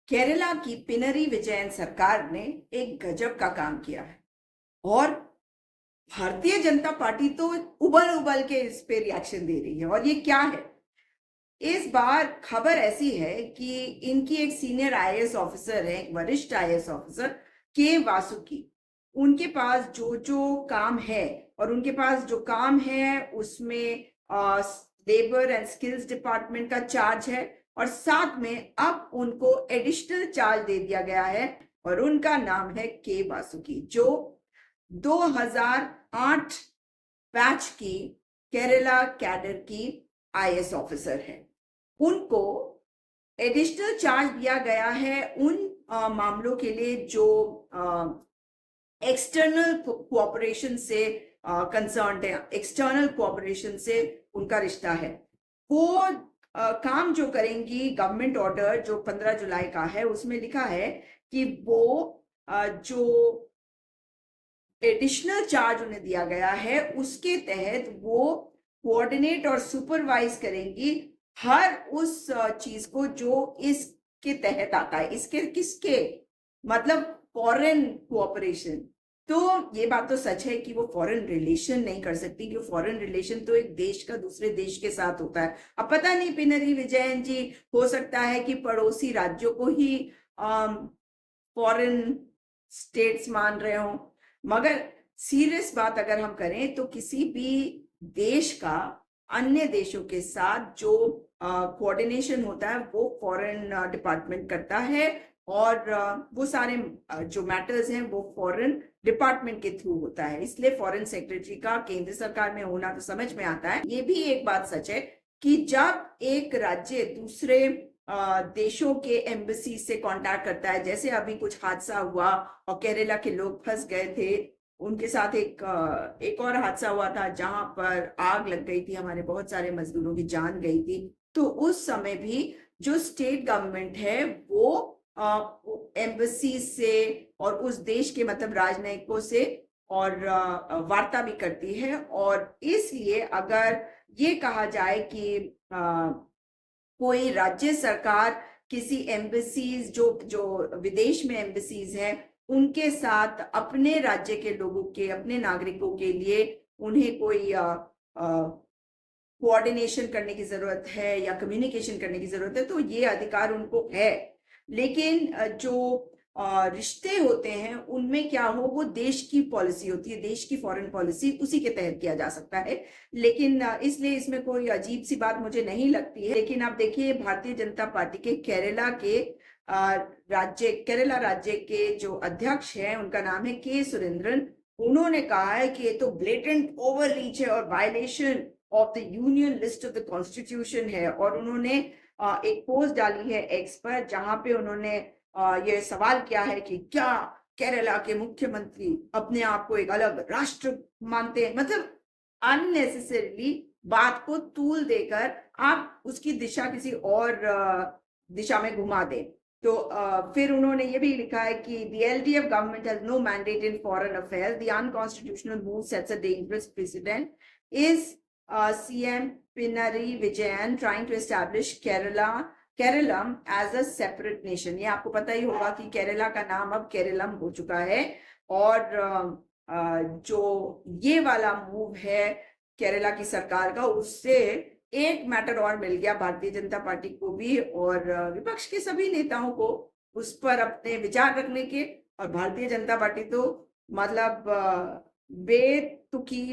केरला की पिनरी विजयन सरकार ने एक गजब का काम किया है और भारतीय जनता पार्टी तो उबल उबल के इस पे रिएक्शन दे रही है। और ये क्या है, इस बार खबर ऐसी है कि इनकी एक सीनियर आईएएस ऑफिसर है, एक वरिष्ठ आईएएस ऑफिसर के वासुकी, उनके पास जो जो काम है और उनके पास जो काम है उसमें लेबर एंड स्किल्स डिपार्टमेंट का चार्ज है और साथ में अब उनको एडिशनल चार्ज दे दिया गया है और उनका नाम है के वासुकी, जो 2008 बैच की केरला कैडर की आईएएस ऑफिसर है। उनको एडिशनल चार्ज दिया गया है उन मामलों के लिए जो एक्सटर्नल कोऑपरेशन से कंसर्न्ड है, एक्सटर्नल कोऑपरेशन से उनका रिश्ता है। वो काम जो करेंगी, गवर्नमेंट ऑर्डर जो 15 जुलाई का है उसमें लिखा है कि वो जो एडिशनल चार्ज उन्हें दिया गया है उसके तहत वो कोऑर्डिनेट और सुपरवाइज करेंगी हर उस चीज को जो इसके तहत आता है। इसके किसके मतलब फॉरेन कोऑपरेशन। तो ये बात तो सच है कि वो फॉरेन रिलेशन नहीं कर सकती, क्योंकि फॉरेन रिलेशन तो एक देश का दूसरे देश के साथ होता है। अब पता नहीं पिनरी विजयन जी, हो सकता है कि पड़ोसी राज्यों को ही फॉरेन स्टेट्स मान रहे हो, मगर सीरियस बात अगर हम करें तो किसी भी देश का अन्य देशों के साथ जो कोऑर्डिनेशन होता है वो फॉरेन डिपार्टमेंट करता है और वो सारे जो मैटर्स हैं वो फॉरेन डिपार्टमेंट के थ्रू होता है। इसलिए फॉरेन सेक्रेटरी का केंद्र सरकार में होना तो समझ में आता है। ये भी एक बात सच है कि जब एक राज्य दूसरे देशों के एम्बेसी से कांटेक्ट करता है, जैसे अभी कुछ हादसा हुआ और केरला के लोग फंस गए थे, उनके साथ एक और हादसा हुआ था जहां पर आग लग गई थी, हमारे बहुत सारे मजदूरों की जान गई थी। तो उस समय भी जो स्टेट गवर्नमेंट है वो एम्बेसी से और उस देश के मतलब राजनयिकों से और वार्ता भी करती है। और इसलिए अगर ये कहा जाए कि कोई राज्य सरकार किसी एम्बेसीज जो विदेश में एम्बेसीज हैं उनके साथ अपने राज्य के लोगों के, अपने नागरिकों के लिए उन्हें कोई कोऑर्डिनेशन करने की जरूरत है या कम्युनिकेशन करने की जरूरत है, तो ये अधिकार उनको है। लेकिन जो रिश्ते होते हैं उनमें क्या हो, वो देश की पॉलिसी होती है, देश की फॉरेन पॉलिसी, उसी के तहत किया जा सकता है। लेकिन इसलिए इसमें कोई अजीब सी बात मुझे नहीं लगती है। लेकिन आप देखिए, भारतीय जनता पार्टी के केरला राज्य के जो अध्यक्ष हैं उनका नाम है के सुरेंद्रन। उन्होंने कहा है कि ये तो ब्लेटेंट ओवररीच है और violation of the union list of the constitution है। और उन्होंने एक पोस्ट डाली है एक्स पर जहां पे उन्होंने ये सवाल किया है कि क्या केरला के मुख्यमंत्री अपने आप को एक अलग राष्ट्र मानते हैं। मतलब अननेसेसरीली बात को तूल देकर आप उसकी दिशा किसी और दिशा में घुमा दें। तो फिर उन्होंने ये भी लिखा है कि the LDF government has no mandate in foreign affairs. The unconstitutional move sets a dangerous precedent. Is CM Pinari Vijayan trying to establish Keralam as a separate nation. ये आपको पता ही होगा कि केरला का नाम अब केरलम हो चुका है। और जो ये वाला मूव है केरला की सरकार का, उससे एक मैटर और मिल गया भारतीय जनता पार्टी को भी और विपक्ष के सभी नेताओं को उस पर अपने विचार रखने के। और भारतीय जनता पार्टी तो मतलब बेतुकी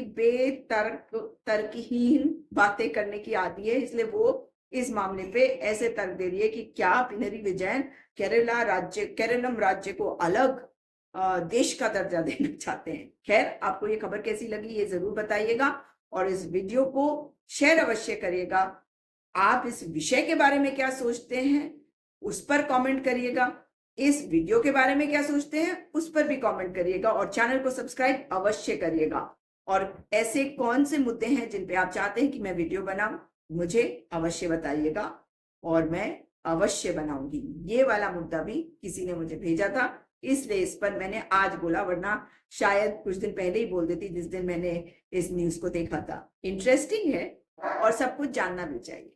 तर्कहीन बातें करने की आदी है, इसलिए वो इस मामले पे ऐसे तर्क दे रही है कि क्या पिनरी विजयन केरलम राज्य को अलग देश का दर्जा देना चाहते हैं। खैर, आपको ये खबर कैसी लगी ये जरूर बताइएगा और इस वीडियो को शेयर अवश्य करिएगा। आप इस विषय के बारे में क्या सोचते हैं उस पर कमेंट करिएगा। इस वीडियो के बारे में क्या सोचते हैं उस पर भी कमेंट करिएगा और चैनल को सब्सक्राइब अवश्य करिएगा। और ऐसे कौन से मुद्दे हैं जिन पे आप चाहते हैं कि मैं वीडियो बनाऊं, मुझे अवश्य बताइएगा और मैं अवश्य बनाऊंगी। ये वाला मुद्दा भी किसी ने मुझे भेजा था, इसलिए इस पर मैंने आज बोला, वरना शायद कुछ दिन पहले ही बोल देती जिस दिन मैंने इस न्यूज को देखा था। इंटरेस्टिंग है और सब कुछ जानना भी चाहिए।